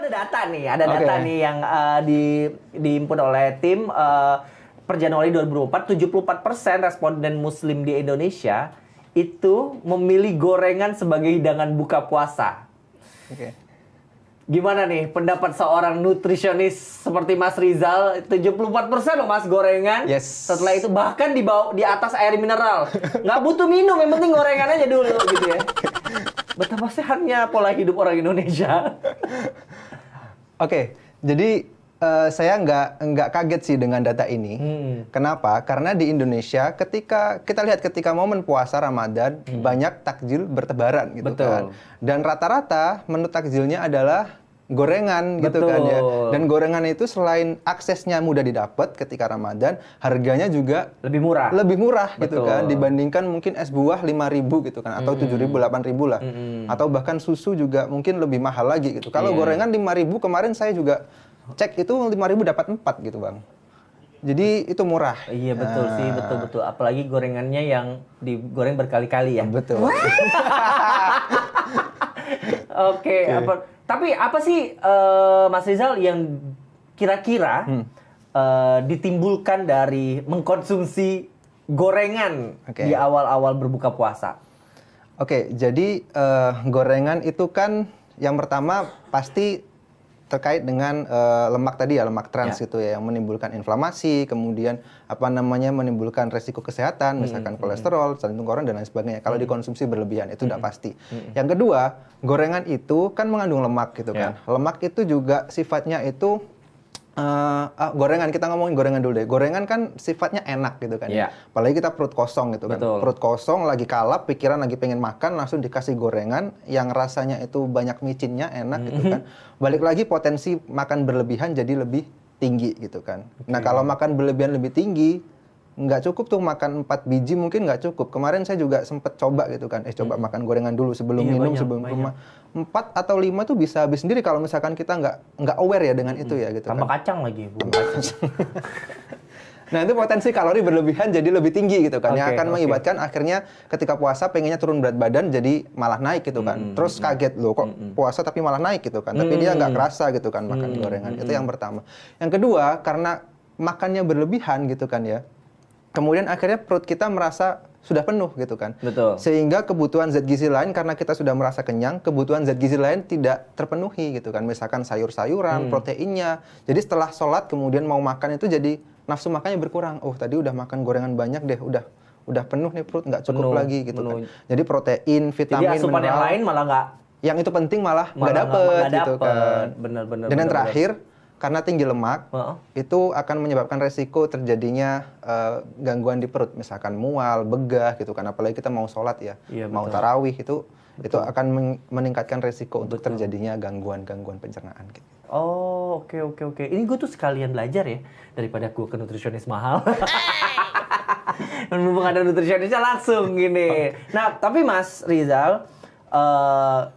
ada data nih, yang dihimpun oleh tim per Januari 2024, 74% responden Muslim di Indonesia itu memilih gorengan sebagai hidangan buka puasa. Oke. Gimana nih pendapat seorang nutrisionis seperti Mas Rizal? 74% loh Mas gorengan. Yes. Setelah itu bahkan di atas air mineral. Nggak butuh minum, yang penting gorengan aja dulu gitu ya. Betapa sehatnya pola hidup orang Indonesia. Oke, jadi saya nggak kaget sih dengan data ini. Kenapa? Karena di Indonesia ketika momen puasa Ramadan banyak takjil bertebaran gitu. Betul. Kan. Dan rata-rata menu takjilnya adalah gorengan gitu kan ya. Dan gorengan itu selain aksesnya mudah didapat ketika Ramadan, harganya juga lebih murah. Gitu kan dibandingkan mungkin es buah 5.000 gitu kan atau 7.000 8.000 lah. Atau bahkan susu juga mungkin lebih mahal lagi gitu. Kalau gorengan 5.000 kemarin saya juga cek itu 5.000 dapat 4 gitu, Bang. Jadi itu murah. Iya betul sih, betul. Apalagi gorengannya yang digoreng berkali-kali ya. Betul. Oke. Tapi apa sih Mas Rizal yang kira-kira ditimbulkan dari mengkonsumsi gorengan di awal-awal berbuka puasa? Oke, jadi gorengan itu kan yang pertama pasti terkait dengan lemak tadi ya, lemak trans gitu ya, yang menimbulkan inflamasi, kemudian menimbulkan resiko kesehatan, misalkan kolesterol, jantung koroner dan lain sebagainya. Kalau dikonsumsi berlebihan itu udah pasti. Yang kedua, gorengan itu kan mengandung lemak gitu kan. Lemak itu juga sifatnya itu gorengan, kita ngomongin gorengan dulu deh. Gorengan kan sifatnya enak gitu kan. Apalagi kita perut kosong gitu kan. Perut kosong, lagi kalap, pikiran lagi pengen makan, langsung dikasih gorengan yang rasanya itu banyak micinnya, enak gitu kan. Balik lagi potensi makan berlebihan jadi lebih tinggi gitu kan. Nah kalau makan berlebihan lebih tinggi, nggak cukup tuh makan 4 biji mungkin nggak cukup. Kemarin saya juga sempet coba gitu kan. Coba makan gorengan dulu sebelum minum, sebelum rumah. 4 atau 5 tuh bisa habis sendiri kalau misalkan kita nggak aware ya dengan itu ya gitu. Tambah kan. kacang lagi. Nah itu potensi kalori berlebihan jadi lebih tinggi gitu kan. Yang akan mengakibatkan akhirnya ketika puasa pengennya turun berat badan jadi malah naik gitu kan. Terus kaget loh kok puasa tapi malah naik gitu kan. Tapi dia nggak kerasa gitu kan makan gorengan. Itu yang pertama. Yang kedua karena makannya berlebihan gitu kan ya. Kemudian akhirnya perut kita merasa sudah penuh gitu kan. Betul. Sehingga kebutuhan zat gizi lain karena kita sudah merasa kenyang, kebutuhan zat gizi lain tidak terpenuhi gitu kan. Misalkan sayur-sayuran, proteinnya. Jadi setelah sholat kemudian mau makan itu jadi nafsu makannya berkurang. Oh tadi udah makan gorengan banyak deh, udah penuh nih perut, nggak cukup lagi gitu kan. Jadi protein, vitamin, jadi asupan mineral, yang lain malah nggak. Yang itu penting malah nggak dapet gitu kan. Bener. Dan yang terakhir karena tinggi lemak, itu akan menyebabkan resiko terjadinya gangguan di perut, misalkan mual, begah gitu kan. Apalagi kita mau sholat ya, mau tarawih itu akan meningkatkan resiko untuk terjadinya gangguan pencernaan. Gitu. Oh, oke. Ini gue tuh sekalian belajar ya, daripada gue ke nutrisionis mahal. Dan mumpung ada nutrisionisnya langsung gini. Nah, tapi Mas Rizal,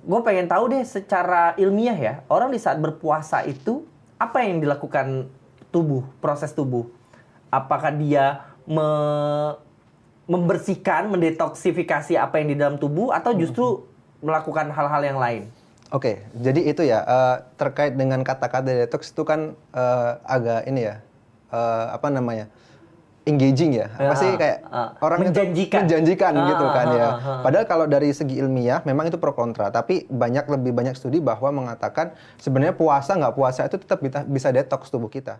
gue pengen tahu deh secara ilmiah ya, orang di saat berpuasa itu apa yang dilakukan proses tubuh? Apakah dia membersihkan, mendetoksifikasi apa yang di dalam tubuh, atau justru melakukan hal-hal yang lain? Oke, jadi itu ya, terkait dengan kata-kata detox itu kan agak ini ya, engaging ya, apa sih kayak orang menjanjikan gitu kan ya. Padahal kalau dari segi ilmiah memang itu pro kontra, tapi lebih banyak studi bahwa mengatakan sebenarnya puasa nggak puasa itu tetap bisa detox tubuh kita.